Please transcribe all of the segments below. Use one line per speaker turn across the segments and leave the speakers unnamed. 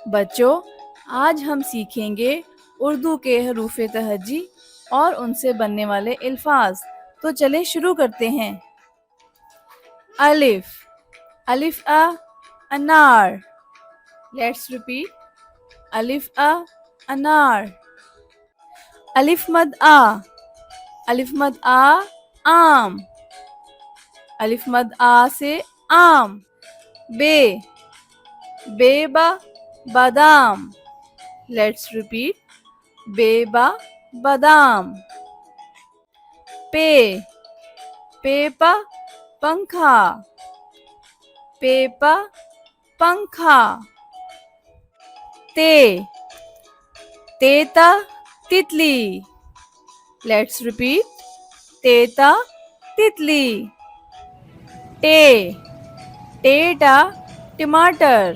बच्चों, आज हम सीखेंगे उर्दू के हरूफ तहज्जी और उनसे बनने वाले अल्फाज। तो चलें शुरू करते हैं। अलिफ, अलिफ अ अनार। लेट्स रिपीट, अलिफ अ अनार। अलिफ मद आ, अलिफ मद आ आम। अलिफ मद आ से आम। बे, बे बा बादाम। लेट्स रिपीट, बेबा बादाम। पे, पेपा पंखा। पेपा पंखा। ते, तेता तितली। लेट्स रिपीट, तेता तितली। टे, टेटा टमाटर।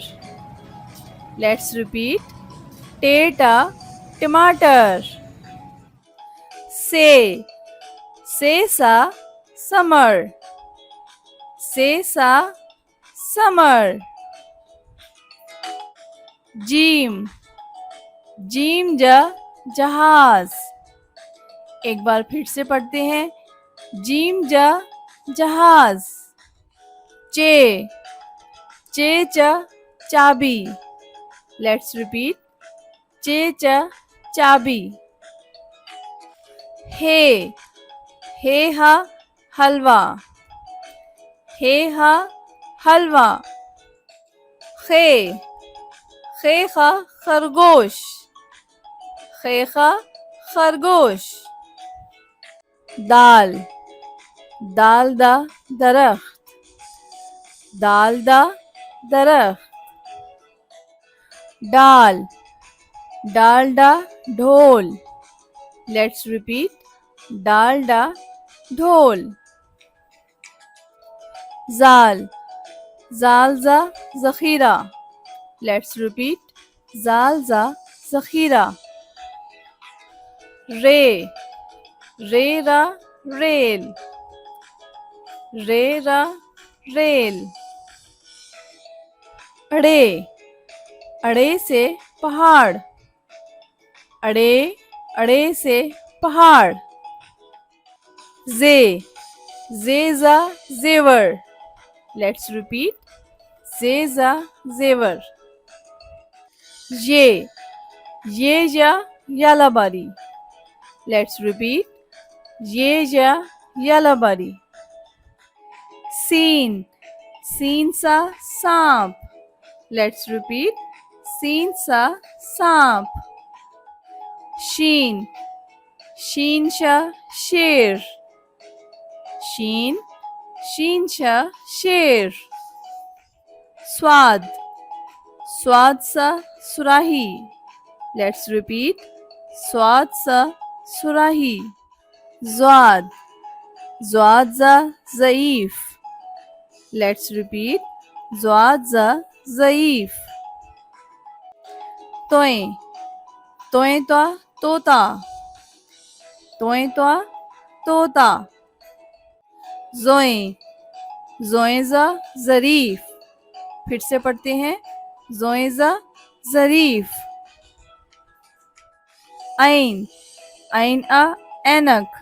लेट्स रिपीट, टेटा टमाटर। से, सेसा समर। सेसा समर। जीम, जीम जा जहाज। एक बार फिर से पढ़ते हैं, जीम जा जहाज। चे, चे चा चाबी। लेट्स रिपीट, चे चा चाबी। हे हा हलवा। हे हा हलवा। खे खा खरगोश। खे खा खरगोश। दाल, दाल दा दरख्त। दाल दा दरख्त। डाल, डालडा ढोल। लेट्स रिपीट, डालडा ढोल। जाल, जालजा जखीरा। लेट्स रिपीट, जालजा जखीरा। रे, रेरा रेल। RERA rail. अड़े, अड़े से पहाड़। अड़े, अड़े से पहाड़। जे, जेजा जेवर। लेट्स रिपीट, जेजा जेवर। ये या यालाबारी। लेट्स रिपीट, ये या यालाबारी। सीन, सीन सा सांप। लेट्स रिपीट, सीन सा सांप। शीन, शीन शा शेर। शीन, शीन शा शेर। स्वाद, स्वाद सा सुराही। लेट्स रिपीट, स्वाद सा सुराही। ज़्वाद, ज़्वाद ज़ा ज़ईफ। लेट्स रिपीट, ज़्वाद ज़ा ज़ईफ। तोए, तोए तो तोता। तोए तो तोता। जोए, जोएजा ज़रीफ। फिर से पढ़ते हैं, जोएजा ज़रीफ। ऐन, ऐन अ ऐनक।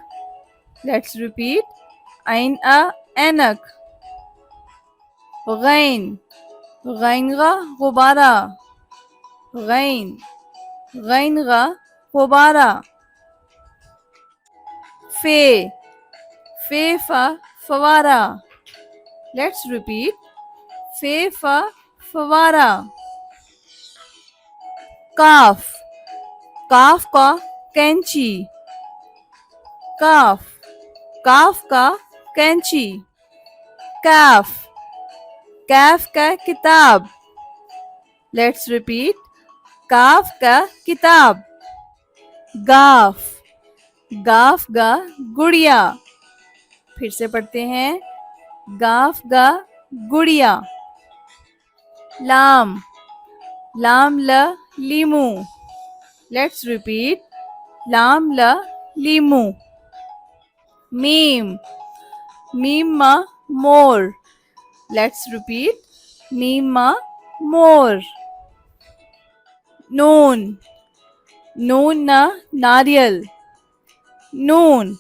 लेट्स रिपीट, ऐन अ ऐनक। गैन, गैन गा गुब्बारा। गैन, गैन गा गुब्बारा। फे, फे फा फवारा। लेट्स रिपीट, फे फा फवारा। काफ, काफ का कैंची। काफ, काफ का कैंची। कैफ, कैफ का किताब। लेट्स रिपीट, काफ का किताब। गाफ, गाफ गा गुड़िया। फिर से पढ़ते हैं, गाफ गा गुड़िया। लाम, लाम ल लीमू। लेट्स रिपीट, लाम ल लीमू। मीम, मीम मा मोर। लेट्स रिपीट, मीम मा मोर। नून, नून ना नारियल, नून,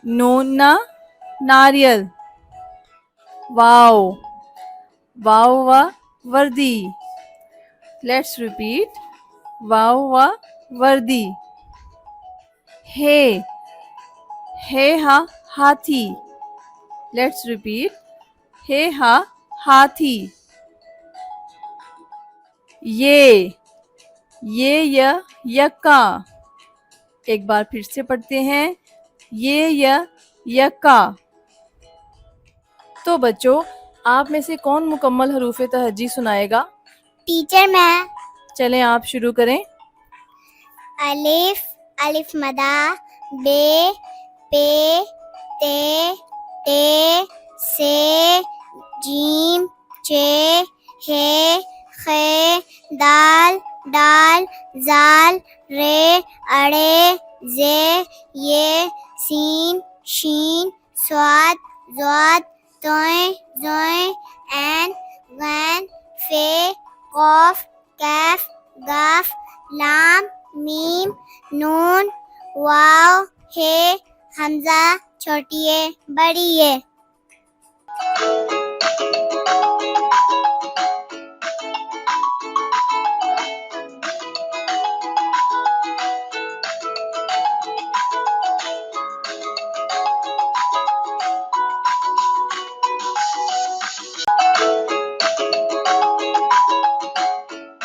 नून ना नारियल। वाव, वाव व वर्दी। लेट्स रिपीट, वाव व वर्दी। हे हा हाथी। लेट्स रिपीट, हे हा हाथी। ये यक्का। एक बार फिर से पढ़ते हैं, ये यक्का। तो बच्चों, आप में से कौन मुकम्मल हरूफ तहज्जी सुनाएगा?
टीचर मैं।
चलें आप शुरू करें।
अलिफ, अलिफ मदा, बे, पे, ते, टे, से, जीम, चे, हे, खे, दाल, डाल, जाल, रे, अड़े, जे, ये, सीन, शीन, स्वाद, ज़्वाद, तोय, ज़ोय, ऐन, गैन, फे, कॉफ, कैफ, गाफ, लाम, मीम, नून, वाव, हे, हमजा, छोटी ए, बड़ी ए।